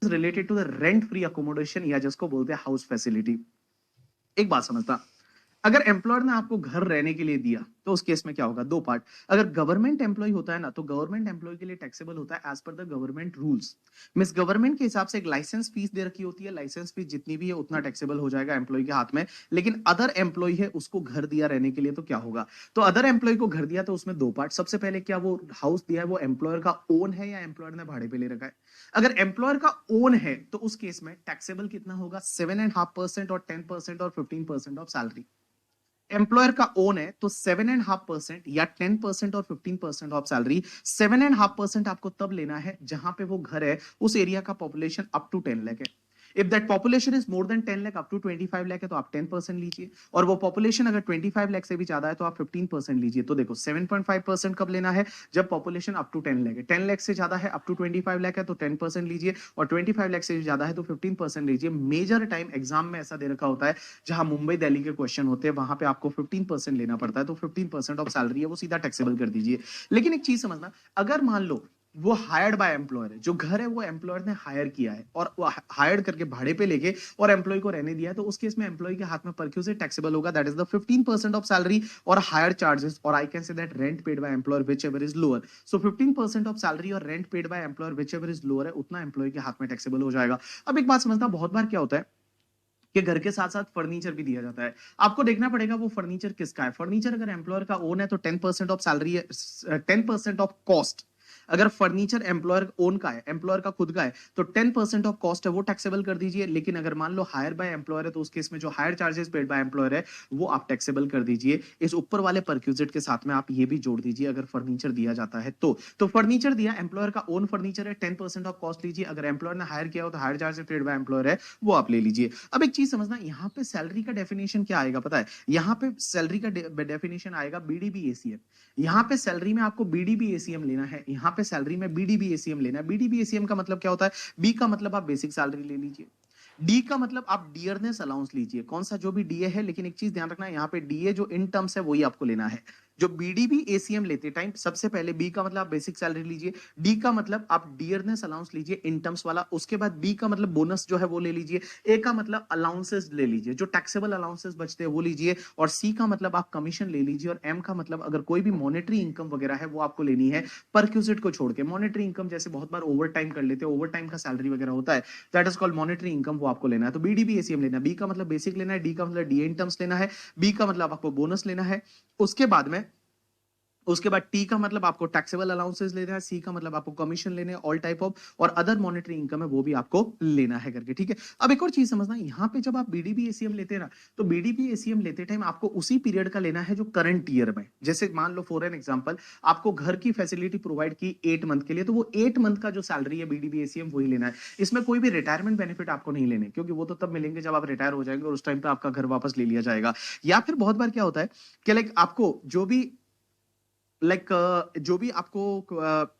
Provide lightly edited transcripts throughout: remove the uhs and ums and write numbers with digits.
Related to the rent free accommodation या जिसको बोलते हैं हाउस फैसिलिटी। एक बात समझता, अगर एम्प्लॉयर ने आपको घर रहने के लिए दिया तो उस केस में क्या होगा, दो पार्ट। अगर गवर्नमेंट एम्प्लॉय होता है ना, तो गवर्नमेंट एम्प्लॉय के लिए टैक्सेबल होता है as per the government rules. मिस गवर्नमेंट के हिसाब से एक लाइसेंस फीस दे रखी होती है, लाइसेंस फीस जितनी भी है उतना टैक्सेबल हो जाएगा एम्प्लॉय के हाथ में। लेकिन अदर एम्प्लॉय है, उसको घर दिया रहने के लिए, तो क्या होगा, तो अदर एम्प्लॉय को घर दिया तो उसमें दो पार्ट। सबसे पहले क्या वो हाउस दिया है वो एम्प्लॉयर का ओन है या एम्प्लॉयर ने भाड़े पे ले रखा है। अगर एम्प्लॉयर का ओन है तो उस केस में टैक्सेबल कितना होगा, 7.5% और 10% और 15% ऑफ सैलरी। एम्प्लॉयर का ओन है तो 7.5% या 10% और 15% ऑफ सैलरी। 7.5% आपको तब लेना है जहां पे वो घर है उस एरिया का पॉपुलेशन अप टू 10 लाख है। If that population is more than 10 lakh up to 25 lakh है तो आप 10% लीजिए, और वो पॉपुलेशन अगर 25 लाख से भी ज्यादा है तो आप 15% लीजिए। तो देखो 7.5% कब लेना है, जब पॉपुलेशन अप टू 10 लाख है। 10 लाख से ज्यादा है अप टू 25 लाख है तो 10% लीजिए, और 25 लाख से ज्यादा है तो 15% लीजिए। मेजर टाइम एग्जाम में ऐसा दे रखा होता है, जहां मुंबई दिल्ली के क्वेश्चन होते हैं वहां पे आपको 15% लेना पड़ता है, तो 15% ऑफ सैलरी है वो सीधा टैक्सेबल कर दीजिए। लेकिन एक चीज समझना, अगर मान लो वो हायर्ड बाय एम्प्लॉयर है, जो घर है वो एम्प्लॉयर ने हायर किया है और वो हायर्ड करके भाड़े पे लेके और एम्प्लॉय को रहने दिया है, तो उस केस में एम्प्लॉय के हाथ में परक्यूजिट टैक्सेबल होगा, that is the 15% of salary or hire charges, और I can say that rent paid by employer whichever is lower. So 15% of salary or rent paid by employer whichever is lower है उतना employ के हाथ में taxable हो जाएगा। अब एक बात समझना, बहुत बार क्या होता है कि घर के साथ साथ फर्नीचर भी दिया जाता है। आपको देखना पड़ेगा वो फर्नीचर किसका है। फर्नीचर अगर एम्प्लॉयर का ओन है तो 10% ऑफ सैलरी है, 10% ऑफ कॉस्ट। अगर फर्नीचर एम्प्लॉयर ओन का है, एम्प्लॉयर का खुद का है, तो 10% ऑफ कॉस्ट है वो टैक्सेबल कर दीजिए। लेकिन अगर मान लो हायर बाय एम्प्लॉयर है तो उस केस में जो higher charges paid by employer है वो आप टैक्सेबल कर दीजिए। इस ऊपर वाले परक्यूजिट के साथ में आप ये भी जोड़ दीजिए अगर फर्नीचर दिया जाता है तो फर्नीचर दिया, एम्प्लॉयर का ओन फर्नीचर है, 10% ऑफ कॉस्ट लीजिए। अगर एम्प्लॉयर ने हायर किया हो तो higher charges paid by employer है वो आप ले लीजिए। अब एक चीज समझना, यहाँ पे सैलरी का डेफिनेशन क्या आएगा पता है, यहाँ पे सैलरी का डेफिनेशन आएगा बीडीबी एसीएम। यहाँ पे सैलरी में आपको बीडीबी एसीएम लेना है, यहाँ पे सैलरी में बीडीबी एसीएम लेना है। बीडीबी एसीएम का मतलब क्या होता है, बी का मतलब आप बेसिक सैलरी ले लीजिए, डी का मतलब आप डियरनेस अलाउंस लीजिए, कौन सा जो भी डीए है। लेकिन एक चीज ध्यान रखना, यहाँ पे डीए जो इन टर्म्स है वही आपको लेना है। जो बीडीबी एसीएम लेते टाइम सबसे पहले बी का मतलब आप बेसिक सैलरी लीजिए, डी का मतलब आप डियरनेस अलाउंस लीजिए इन टर्म्स वाला, उसके बाद बी का मतलब बोनस जो है वो ले लीजिए, ए का मतलब अलाउंसेस ले लीजिए, जो टैक्सेबल अलाउंसेस बचते हैं वो लीजिए, और सी का मतलब आप कमीशन ले लीजिए, और एम का मतलब अगर कोई भी मॉनेटरी इनकम वगैरह है वो आपको लेनी है परक्यूजिट को छोड़ के। मॉनेटरी इनकम जैसे बहुत बार ओवर टाइम कर लेते हैं, ओवर टाइम का सैलरी वगैरह होता है, that is called monetary income, वो आपको लेना है। तो बीडीबी एसीएम लेना है, बी का मतलब बेसिक लेना है, डी का मतलब डी इन टर्म्स लेना है, बी का मतलब आपको बोनस लेना है। उसके बाद टी का मतलब आपको टैक्सेबल अलाउंसेस लेना है, सी का मतलब आपको कमीशन लेने हैं ऑल टाइप ऑफ, और अदर मॉनेटरी इनकम है वो भी आपको लेना है करके, ठीक है। अब एक और चीज समझना, यहाँ पे जब आप बीडीबी एसीएम लेते हैं ना, तो बीडीबी एसीएम लेते टाइम आपको उसी पीरियड का लेना है जो करंट ईयर में। जैसे मान लो फॉर एन एग्जांपल आपको घर की फैसिलिटी प्रोवाइड की 8 मंथ के लिए, तो वो 8 मंथ का जो सैलरी है बीडीबी एसीएम वही लेना है। इसमें कोई भी रिटायरमेंट बेनिफिट आपको नहीं लेने, क्योंकि वो तो तब मिलेंगे जब आप रिटायर हो जाएंगे और उस टाइम पे आपका घर वापस ले लिया जाएगा। या फिर बहुत बार क्या होता है कि लाइक आपको जो भी आपको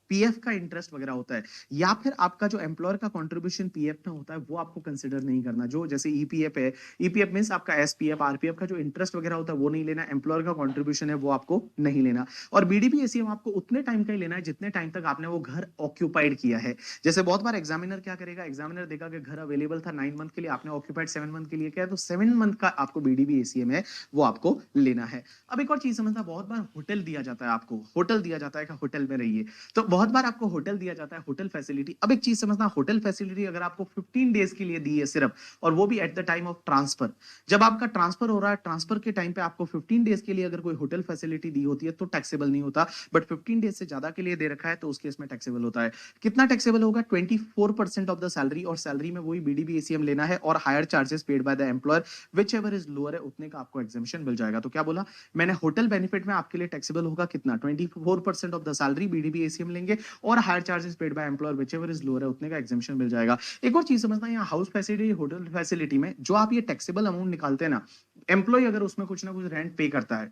पीएफ का इंटरेस्ट वगैरह होता है, या फिर आपका जो एम्प्लॉयर का कंट्रीब्यूशन पीएफ में होता है वो आपको कंसिडर नहीं करना। जो जैसे ईपीएफ है, ईपीएफ मींस आपका एसपीएफ आरपीएफ का जो इंटरेस्ट वगैरह होता है वो नहीं लेना, एम्प्लॉयर का कंट्रीब्यूशन है वो आपको नहीं लेना। और बीडीपी एसीएम आपको उतने टाइम का ही लेना है जितने टाइम तक आपने वो घर ऑक्यूपाइड किया है। जैसे बहुत बार एग्जामिनर क्या करेगा, एग्जामिनर देखा कि घर अवेलेबल था 9 मंथ के लिए, आपने ऑक्यूपाइड 7 मंथ के लिए किया, तो 7 मंथ का आपको बीडीबी एसीएम है वो आपको लेना है। अब एक और चीज समझना, बहुत बार होटल दिया जाता है आपको, होटल दिया जाता है कि होटल में रहिए, तो बहुत बार आपको होटल दिया जाता है, होटल फैसिलिटी। अब एक चीज समझना, होटल फैसिलिटी अगर आपको 15 डेज के लिए दी है सिर्फ, और वो भी at the time of transfer, जब आपका ट्रांसफर हो रहा है, ट्रांसफर के टाइम पे आपको 15 डेज के लिए अगर कोई होटल फैसिलिटी दी होती है तो टैक्सेबल नहीं होता। बट 15 डेज से ज्यादा के लिए दे रखा है तो उस केस में टैक्सेबल होता है। कितना टैक्सेबल होगा, 24% ऑफ द सैलरी, और सैलरी में वही बीडीबी एसीएम लेना है, और hire charges paid by the employer whichever is lower है उतने का आपको एग्जामिशन मिल जाएगा। तो क्या बोला मैंने, होटल बेनिफिट में आपके लिए टैक्सेबल होगा कितना, 24% ऑफ द सैलरी बीडीबी एसीएम लेंगे, और hire charges paid by employer whichever is lower है उतने का एग्जामिशन मिल जाएगा। एक और चीज समझना, यहाँ हाउस फैसिलिटी होटल फैसिलिटी में जो आप ये टैक्सेबल अमाउंट निकालते हैं ना, एम्प्लॉय अगर उसमें कुछ ना कुछ रेंट पे करता है,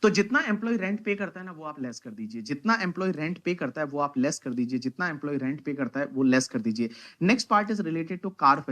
तो जितना एम्प्लॉय रेंट पे करता है ना वो आप लेस कर दीजिए, जितना एम्प्लॉय रेंट पे करता है वो आप लेस कर दीजिए, जितना एम्प्लॉय रेंट पे करता है वो लेस कर दीजिए। Next part is related to car